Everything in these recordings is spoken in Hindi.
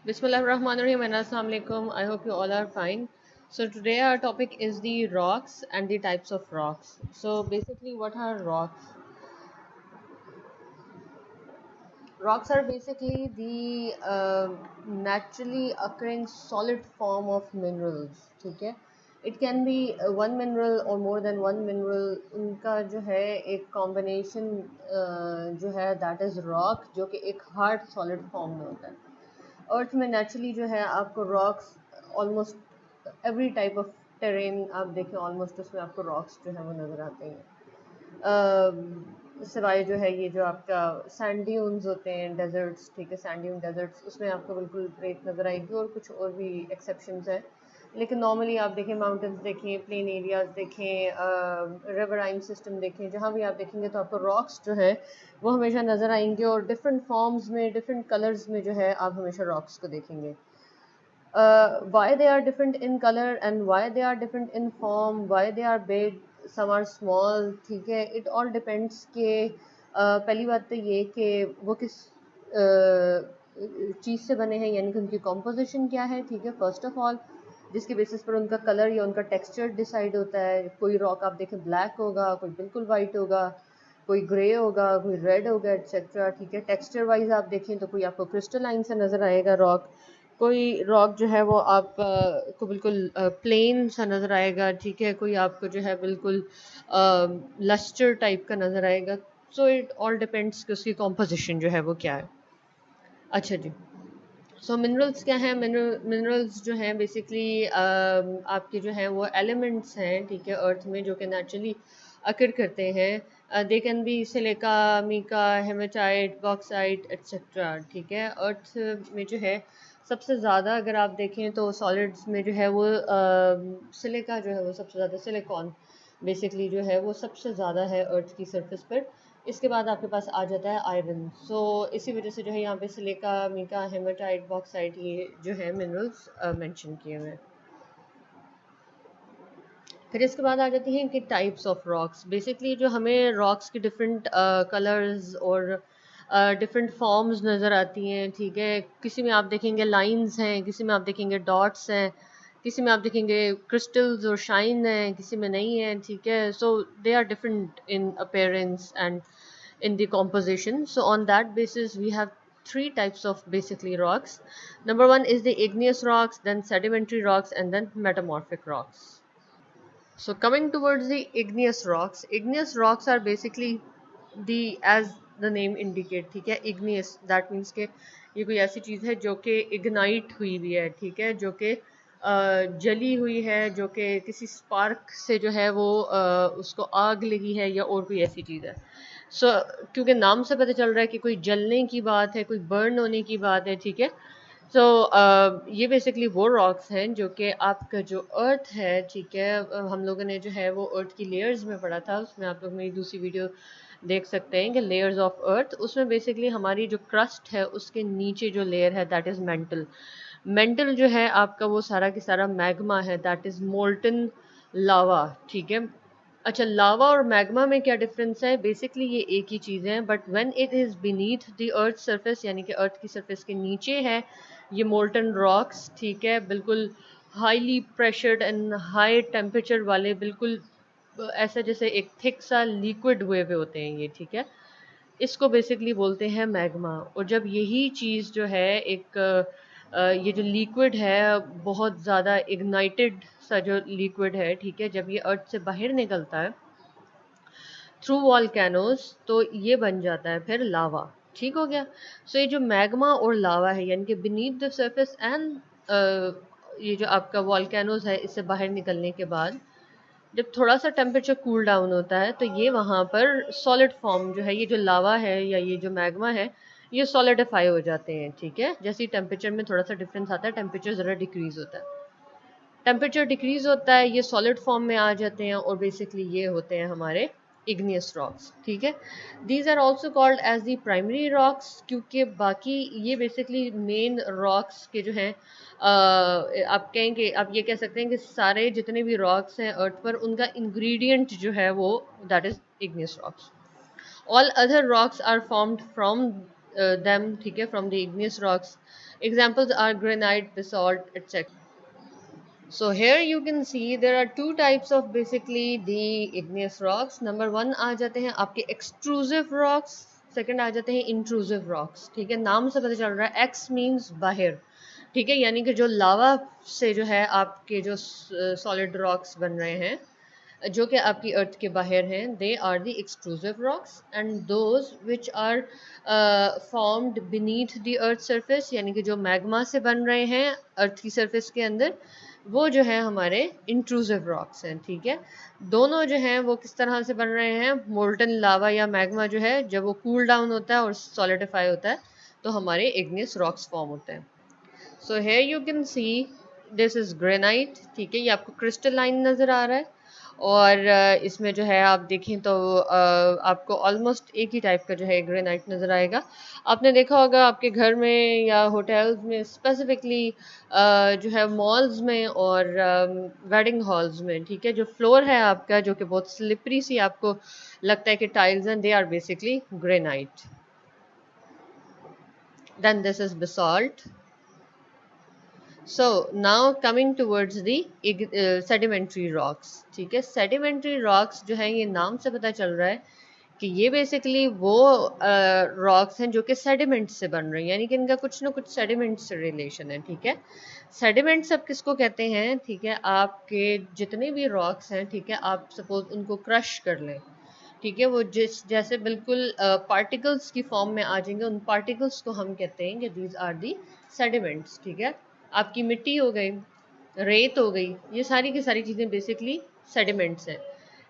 Bismillahirrahmanirrahim and Assalamu alaikum. I hope you all are fine. So today our topic is the rocks and the types of rocks. So basically what are rocks? Rocks are basically the naturally occurring solid form of minerals. ठीक है. It can be one mineral or more than one mineral. उनका जो है एक combination जो है that is rock जो कि एक hard solid form में होता है. अर्थ में नेचुरली जो है आपको rocks almost every type of terrain आप देखें ऑलमोस्ट उसमें आपको रॉक्स जो है वो नज़र आते हैं. सिवाय जो है ये जो आपका सैंड ड्यून्स होते हैं डेजर्ट्स, ठीक है, सैंड ड्यून डेजर्ट्स, उसमें आपको बिल्कुल रेत नज़र आएगी और कुछ और भी एक्सेप्शंस हैं. लेकिन नॉर्मली आप देखें माउंटेन्स देखें, प्लेन एरियाज देखें, रिवराइन सिस्टम देखें, जहाँ भी आप देखेंगे तो आपको रॉक्स जो है वो हमेशा नज़र आएंगे और डिफरेंट फॉर्म्स में डिफरेंट कलर्स में जो है आप हमेशा रॉक्स को देखेंगे. Why they are different in color and why they are different in form, why they are big, some are small, ठीक है. It all depends कि पहली बात तो ये कि वो किस चीज़ से बने हैं, यानी कि उनकी कॉम्पोजिशन क्या है, ठीक है, फर्स्ट ऑफ ऑल, जिसके बेसिस पर उनका कलर या उनका टेक्सचर डिसाइड होता है. कोई रॉक आप देखें ब्लैक होगा, कोई बिल्कुल वाइट होगा, कोई ग्रे होगा, कोई रेड होगा, एक्सेट्रा, ठीक है. टेक्सचर वाइज आप देखें तो कोई आपको क्रिस्टलाइन से नज़र आएगा रॉक, कोई रॉक जो है वो आप को बिल्कुल प्लेन सा नज़र आएगा, ठीक है, कोई आपको जो है बिल्कुल लस्टर टाइप का नज़र आएगा. सो इट ऑल डिपेंड्स कि उसकी कॉम्पोजिशन जो है वो क्या है. अच्छा जी. सो मिनरल्स क्या है? मिनरल्स जो हैं बेसिकली आपके जो हैं वो एलिमेंट्स हैं, ठीक है, अर्थ में जो कि नेचुरली अकर करते हैं. They can be silica, mica, hematite, bauxite etcetera, ठीक है. अर्थ में जो है सबसे ज़्यादा अगर आप देखें तो सॉलिड्स में जो है वो सिलिका जो है वो सबसे ज़्यादा, सिलिकॉन बेसिकली जो है वो सबसे ज़्यादा है अर्थ की सरफेस पर. इसके बाद आपके पास आ जाता है आयरन. सो इसी वजह से जो है यहाँ पे सिलिका, मीका, हेमेटाइट, बॉक्साइट ये जो है मिनरल्स मेंशन किए हुए हैं. फिर इसके बाद आ जाती हैं कि टाइप्स ऑफ रॉक्स. बेसिकली जो हमें रॉक्स की डिफरेंट कलर्स और डिफरेंट फॉर्म्स नज़र आती हैं, ठीक है. किसी में आप देखेंगे लाइंस हैं, किसी में आप देखेंगे डॉट्स हैं, किसी में आप देखेंगे क्रिस्टल्स और शाइन हैं, किसी में नहीं है, ठीक है. So they are different in appearance and in the composition. So on that basis we have three types of basically rocks. Number one is the igneous rocks, then sedimentary rocks, and then metamorphic rocks. So coming towards the igneous rocks are basically the, as the name indicate, ठीक है, igneous, that means के ये कोई ऐसी चीज़ है जो कि ignite हुई हुई है, ठीक है, जो कि जली हुई है, जो कि किसी स्पार्क से जो है वो उसको आग लगी है या और कोई ऐसी चीज़ है. सो क्योंकि नाम से पता चल रहा है कि कोई जलने की बात है, कोई बर्न होने की बात है, ठीक है. सो ये बेसिकली वो रॉक्स हैं जो कि आपका जो अर्थ है, ठीक है, हम लोगों ने जो है वो अर्थ की लेयर्स में पढ़ा था. उसमें आप लोग मेरी दूसरी वीडियो देख सकते हैं कि लेयर्स ऑफ अर्थ. उसमें बेसिकली हमारी जो क्रस्ट है उसके नीचे जो लेयर है दैट इज़ मेंटल. मेंटल जो है आपका वो सारा की सारा मैग्मा है, दैट इज़ मोल्टन लावा, ठीक है. अच्छा, लावा और मैग्मा में क्या डिफरेंस है? बेसिकली ये एक ही चीज़ है, but when it is beneath the earth surface, यानी कि अर्थ की सरफेस के नीचे है ये मोल्टन रॉक्स, ठीक है, बिल्कुल highly pressured and high temperature वाले, बिल्कुल ऐसा जैसे एक थिक सा लिक्विड हुए हुए होते हैं ये, ठीक है. इसको बेसिकली बोलते हैं मैग्मा. और जब यही चीज़ जो है एक ये जो लिक्विड है बहुत ज़्यादा इग्नाइटेड सा जो लिक्विड है, ठीक है, जब ये अर्थ से बाहर निकलता है थ्रू वॉल्केनोज तो ये बन जाता है फिर लावा, ठीक हो गया. सो ये जो मैग्मा और लावा है यानी कि बीनीथ द सरफेस एंड ये जो आपका वॉल्केनोज है इससे बाहर निकलने के बाद जब थोड़ा सा टेम्परेचर कूल डाउन होता है तो ये वहाँ पर सॉलिड फॉर्म जो है, ये जो लावा है या ये जो मैग्मा है ये सॉलिडिफाई हो जाते हैं, ठीक है. जैसे ही टेम्परेचर में थोड़ा सा डिफरेंस आता है टेम्परेचर ज़रा डिक्रीज होता है, टेम्परेचर डिक्रीज होता है, ये सॉलिड फॉर्म में आ जाते हैं और बेसिकली ये होते हैं हमारे इग्नियस रॉक्स, ठीक है. These are also called as the primary rocks क्योंकि बाकी ये बेसिकली मेन रॉक्स के जो हैं आप कहेंगे, आप ये कह सकते हैं कि सारे जितने भी रॉक्स हैं अर्थ पर उनका इंग्रेडिएंट जो है वो that is igneous rocks. All other rocks are formed from them, ठीक है, from the igneous rocks. Examples are granite, basalt, etc. So here you can see there are two types of basically the igneous rocks. Number one आ जाते हैं आपके extrusive rocks, second आ जाते हैं intrusive rocks. ठीक है, नाम से पता चल रहा है X means बाहर, ठीक है, यानी कि जो लावा से जो है आपके जो सॉलिड रॉक्स बन रहे हैं जो कि आपकी अर्थ के बाहर हैं, they are the extrusive rocks, and those which are formed beneath the earth surface, यानी कि जो मैग्मा से बन रहे हैं अर्थ की सरफेस के अंदर, वो जो है हमारे इंट्रूसिव रॉक्स हैं, ठीक है। दोनों जो हैं वो किस तरह से बन रहे हैं, मोल्टन लावा या मैग्मा जो है जब वो कूल डाउन होता है और सॉलिडिफाई होता है तो हमारे इग्नियस रॉक्स फॉर्म होते हैं। So here you can see this is granite, ठीक है, ये आपको क्रिस्टलाइन नज़र आ रहा है, और इसमें जो है आप देखें तो आपको ऑलमोस्ट एक ही टाइप का जो है ग्रेनाइट नज़र आएगा। आपने देखा होगा आपके घर में या होटल्स में स्पेसिफिकली जो है मॉल्स में और वेडिंग हॉल्स में, ठीक है, जो फ्लोर है आपका जो कि बहुत स्लिपरी सी आपको लगता है कि टाइल्स हैं, they are basically granite. Then this is basalt. So now coming towards the sedimentary rocks, ठीक है, sedimentary rocks जो है ये नाम से पता चल रहा है कि ये बेसिकली वो रॉक्स हैं जो कि सेडिमेंट से बन रहे हैं, यानी कि इनका कुछ ना कुछ सेडिमेंट से रिलेशन है, ठीक है। सेडिमेंट सब किसको कहते हैं, ठीक है, आपके जितने भी रॉक्स हैं, ठीक है, आप सपोज उनको क्रश कर लें, ठीक है, वो जिस जैसे बिल्कुल पार्टिकल्स की फॉर्म में आ जाएंगे, उन पार्टिकल्स को हम कहते हैं कि दीज आर दी सेडिमेंट्स, ठीक है। आपकी मिट्टी हो गई, रेत हो गई, ये सारी की सारी चीज़ें बेसिकली सेडिमेंट्स हैं।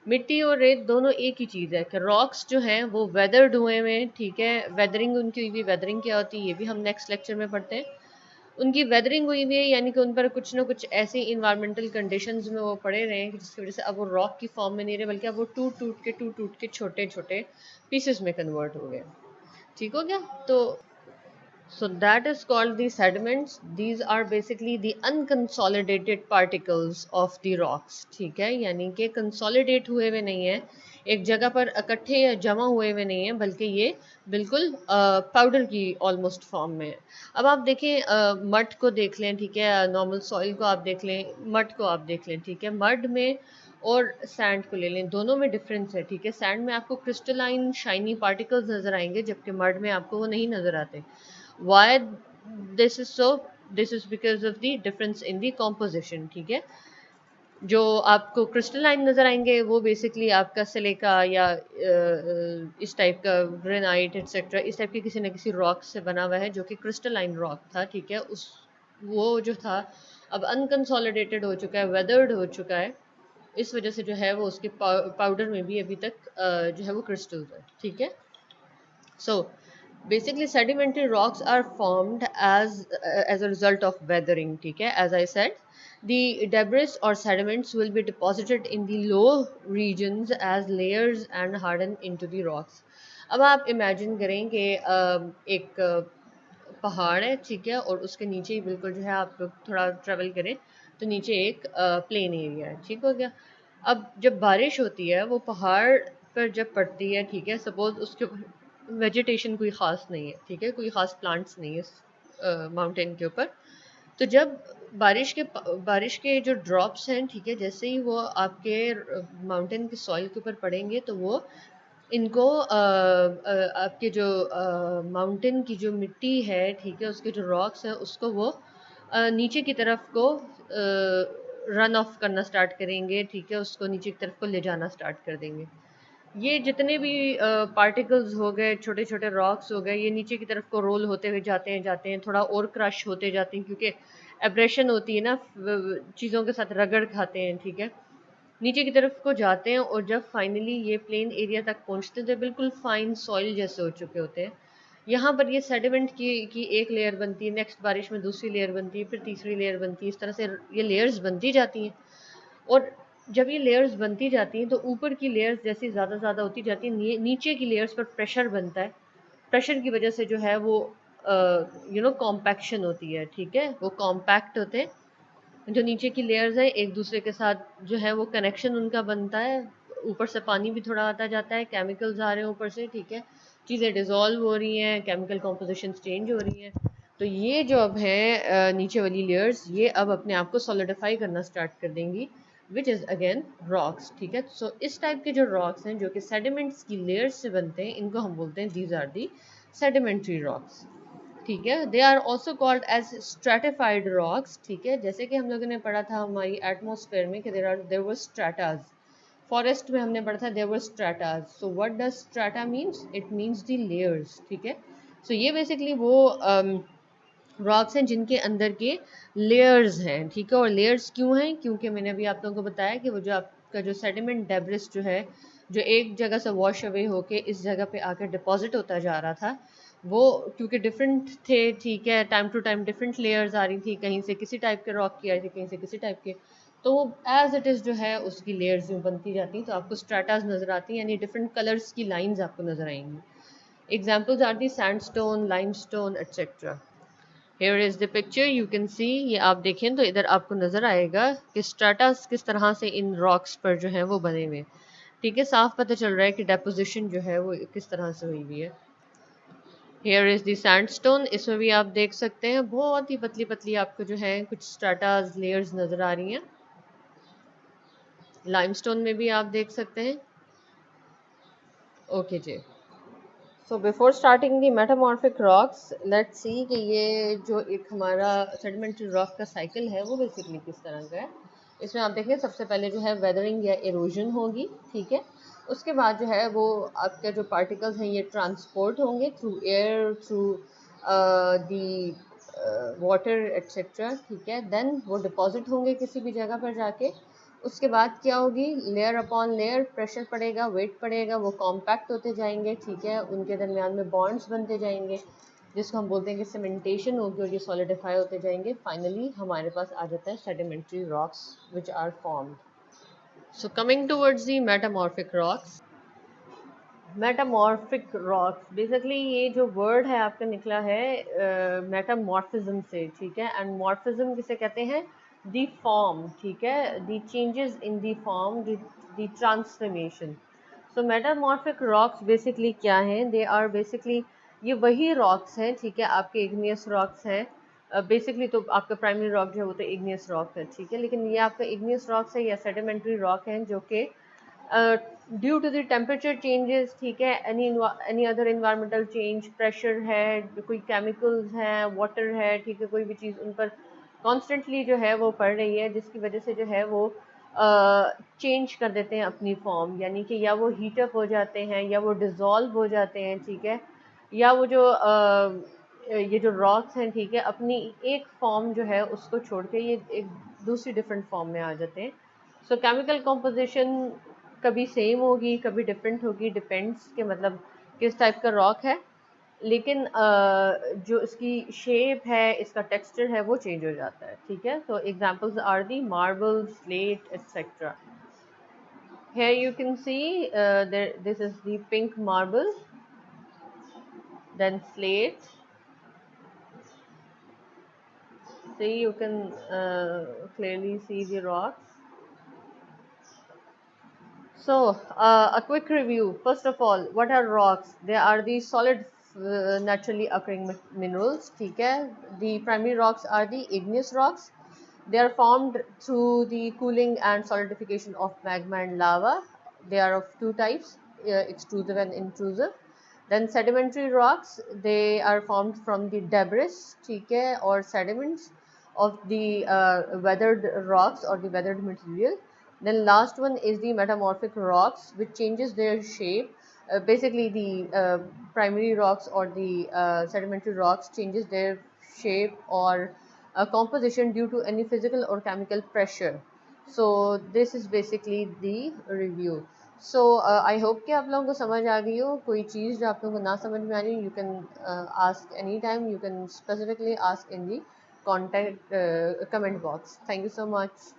मिट्टी और रेत दोनों एक ही चीज़ है कि रॉक्स जो हैं वो वेदर्ड हुए हैं, ठीक है, वेदरिंग उनकी हुई, वेदरिंग क्या होती है ये भी हम नेक्स्ट लेक्चर में पढ़ते हैं। उनकी वेदरिंग हुई हुई है, यानी कि उन पर कुछ ना कुछ ऐसी इन्वायरमेंटल कंडीशंस में वो पड़े रहे हैं कि जिसकी वजह से अब वो रॉक की फॉर्म में नहीं रहे, बल्कि अब वो टूट टूट के छोटे छोटे पीसेस में कन्वर्ट हो गए, ठीक हो गया। तो so that is called the sediments. These are basically the unconsolidated particles of the rocks, ठीक है, यानी कि कंसोलिडेट हुए हुए नहीं है, एक जगह पर इकट्ठे या जमा हुए हुए नहीं है, बल्कि ये बिल्कुल पाउडर की ऑलमोस्ट फॉर्म में है। अब आप देखें मड को देख लें, ठीक है, नॉर्मल सॉइल को आप देख लें, मड को आप देख लें, ठीक है, मड में और सैंड को ले लें, दोनों में डिफरेंस है, ठीक है। सैंड में आपको क्रिस्टलाइन शाइनी पार्टिकल्स नज़र आएंगे, जबकि मड में आपको वो नहीं नज़र आते। Why this is so? This is because of the difference in the composition, ठीक है। जो आपको क्रिस्टलाइन नज़र आएंगे वो बेसिकली आपका सिलिका या इस टाइप का ग्रेनाइट एक्सेट्रा, इस टाइप की किसी न किसी रॉक से बना हुआ है जो कि क्रिस्टलाइन रॉक था, ठीक है। उस वो जो था अब अनकंसोलिडेटेड हो चुका है, वेदर्ड हो चुका है, इस वजह से जो है वो उसके पाउडर में भी अभी तक जो है वो क्रिस्टल्स है, ठीक है। So basically sedimentary rocks are formed as a result of weathering, ठीक है, as I said. The debris or sediments will be deposited in the low regions as layers and harden into the rocks. अब आप इमेजिन करें कि एक पहाड़ है, ठीक है, और उसके नीचे ही बिल्कुल जो है आप थोड़ा ट्रेवल करें तो नीचे एक प्लेन एरिया है, ठीक हो गया। अब जब बारिश होती है वो पहाड़ पर जब पड़ती है, ठीक है, सपोज उसके वेजिटेशन कोई ख़ास नहीं है, ठीक है, कोई ख़ास प्लांट्स नहीं है माउंटेन के ऊपर, तो जब बारिश के जो ड्रॉप्स हैं, ठीक है, जैसे ही वो आपके माउंटेन के सॉइल के ऊपर पड़ेंगे तो वो इनको आपके जो माउंटेन की जो मिट्टी है, ठीक है, उसके जो रॉक्स हैं उसको वो नीचे की तरफ को रन ऑफ करना स्टार्ट करेंगे, ठीक है, उसको नीचे की तरफ को ले जाना स्टार्ट कर देंगे। ये जितने भी पार्टिकल्स हो गए, छोटे छोटे रॉक्स हो गए, ये नीचे की तरफ को रोल होते हुए जाते हैं, थोड़ा और क्रश होते जाते हैं, क्योंकि एब्रेशन होती है ना, चीज़ों के साथ रगड़ खाते हैं, ठीक है, नीचे की तरफ को जाते हैं, और जब फाइनली ये प्लेन एरिया तक पहुंचते हैं तो बिल्कुल फाइन सॉइल जैसे हो चुके होते हैं। यहाँ पर ये सेडिमेंट की एक लेयर बनती है, नेक्स्ट बारिश में दूसरी लेयर बनती है, फिर तीसरी लेयर बनती है, इस तरह से ये लेयर्स बनती जाती हैं। और जब ये लेयर्स बनती जाती हैं तो ऊपर की लेयर्स जैसी ज़्यादा होती जाती हैं, नीचे की लेयर्स पर प्रेशर बनता है, प्रेशर की वजह से जो है वो कॉम्पैक्शन होती है, ठीक है, वो कॉम्पैक्ट होते हैं, जो नीचे की लेयर्स है एक दूसरे के साथ जो है वो कनेक्शन उनका बनता है, ऊपर से पानी भी थोड़ा आता जाता है, केमिकल्स आ रहे हैं ऊपर से, ठीक है, चीज़ें डिज़ोल्व हो रही हैं, केमिकल कॉम्पोजिशन चेंज हो रही हैं। तो ये जो अब है नीचे वाली लेयर्स, ये अब अपने आप को सॉलिडिफाई करना स्टार्ट कर देंगी, विच इज़ अगेन रॉक्स। ठीक है, सो इस टाइप के जो रॉक्स हैं जो कि सेडिमेंट्स की लेयर्स से बनते हैं, इनको हम बोलते हैं these are the sedimentary rocks. ठीक है, they are also called as stratified rocks. ठीक है, जैसे कि हम लोगों ने पढ़ा था हमारी एटमॉस्फेयर में कि देर वर स्ट्रेटाज। फॉरेस्ट में हमने पढ़ा था there were stratas. So what does strata means? It means the layers. ठीक है, सो ये बेसिकली वो रॉक्स हैं जिनके अंदर के लेयर्स हैं। ठीक है, और लेयर्स क्यों हैं? क्योंकि मैंने अभी आप लोगों को बताया कि वो जो आपका जो सेडिमेंट डेब्रिस जो है, जो एक जगह से वॉश अवे होके इस जगह पे आकर डिपॉजिट होता जा रहा था, वो क्योंकि डिफरेंट थे, ठीक है, time to time different layers आ रही थी, कहीं से किसी टाइप के रॉक की आ रही थी, कहीं से किसी टाइप के, तो एज इट इज़ जो है उसकी लेयर्स यूँ बनती जाती, तो आपको स्ट्रेटाज नज़र आती हैं, यानी डिफरेंट कलर्स की लाइंस आपको नज़र आएंगी। Examples are the sandstone, limestone etcetera. Here is the picture, you can see, ये आप देखें तो इधर आपको नज़र आएगा कि स्ट्रेटास किस तरह से इन रॉक्स पर जो है वो बने हुए। ठीक है, साफ पता चल रहा है कि डेपोजिशन जो है वो किस तरह से हुई हुई है। हेयर इज द सैंडस्टोन, इसमें भी आप देख सकते हैं बहुत ही पतली पतली आपको जो है कुछ स्ट्रेटास लेयर्स नज़र आ रही हैं। लाइमस्टोन में भी आप देख सकते हैं। ओके जी, so before starting the metamorphic rocks, let's see कि ये जो एक हमारा सेडिमेंट्री रॉक का साइकिल है वो बेसिकली किस तरह का है। इसमें आप देखें सबसे पहले जो है वेदरिंग या एरोजन होगी। ठीक है, उसके बाद जो है वो आपके जो पार्टिकल्स हैं ये ट्रांसपोर्ट होंगे through air, through the water etcetera. ठीक है, देन वो डिपॉजिट होंगे किसी भी जगह पर जाके। उसके बाद क्या होगी, लेयर अपॉन लेयर प्रेशर पड़ेगा, वेट पड़ेगा, वो कॉम्पैक्ट होते जाएंगे। ठीक है, उनके दरमियान में बॉन्ड्स बनते जाएंगे, जिसको हम बोलते हैं कि सीमेंटेशन होगी, और ये सॉलिडिफाई होते जाएंगे। फाइनली हमारे पास आ जाता है sedimentary rocks which are formed. So coming towards the metamorphic rocks. Metamorphic rocks, basically ये जो वर्ड है आपका निकला है मेटामॉर्फिज्म से। ठीक है, एंड मॉर्फिज्म किसे कहते हैं? The form. ठीक है, दी changes in the form, the transformation. So metamorphic rocks basically क्या हैं? दे आर बेसिकली ये वही रॉक्स हैं, ठीक है, आपके इग्नियस रॉक्स हैं। बेसिकली तो आपका प्राइमरी रॉक जो है वो तो इग्नियस रॉक है। ठीक है, लेकिन ये आपका इग्नियस रॉक्स है या सेडिमेंट्री रॉक हैं जो कि due to the temperature changes, ठीक है, any other environmental change, pressure है, कोई केमिकल्स हैं, वाटर है, ठीक है, कोई भी चीज़ उन पर कॉन्स्टेंटली जो है वो पड़ रही है, जिसकी वजह से जो है वो चेंज कर देते हैं अपनी फॉर्म, यानी कि या वो हीटअप हो जाते हैं या वो डिज़ोल्व हो जाते हैं। ठीक है, या वो जो ये जो रॉक्स हैं, ठीक है, अपनी एक फॉर्म जो है उसको छोड़ के ये एक दूसरी डिफरेंट फॉर्म में आ जाते हैं। सो केमिकल कॉम्पोजिशन कभी सेम होगी, कभी डिफरेंट होगी, डिपेंड्स के मतलब किस टाइप का रॉक है, लेकिन जो इसकी शेप है, इसका टेक्सचर है, वो चेंज हो जाता है। ठीक है, तो examples are the marble, slate etcetera. Here you can see this is the pink marble, then slate. See, you can clearly see the rocks. So, a quick review. First of all, what are rocks? They are the solid naturally occurring minerals. ठीक है? The primary rocks are the igneous rocks. They are formed through the cooling and solidification of magma and lava. They are of two types, extrusive and intrusive. Then sedimentary rocks, they are formed from the debris, ठीक है, or sediments of the weathered rocks or the weathered material. Then last one is the metamorphic rocks, which changes their shape. Basically, the primary rocks or the sedimentary rocks changes their shape or composition due to any physical or chemical pressure. So this is basically the review. So I hope कि आप लोगों को समझ आ गई हो। कोई चीज़ जो आप लोगों को ना समझ में आ रही, you can ask any time, you can specifically ask in the contact comment box. Thank you so much.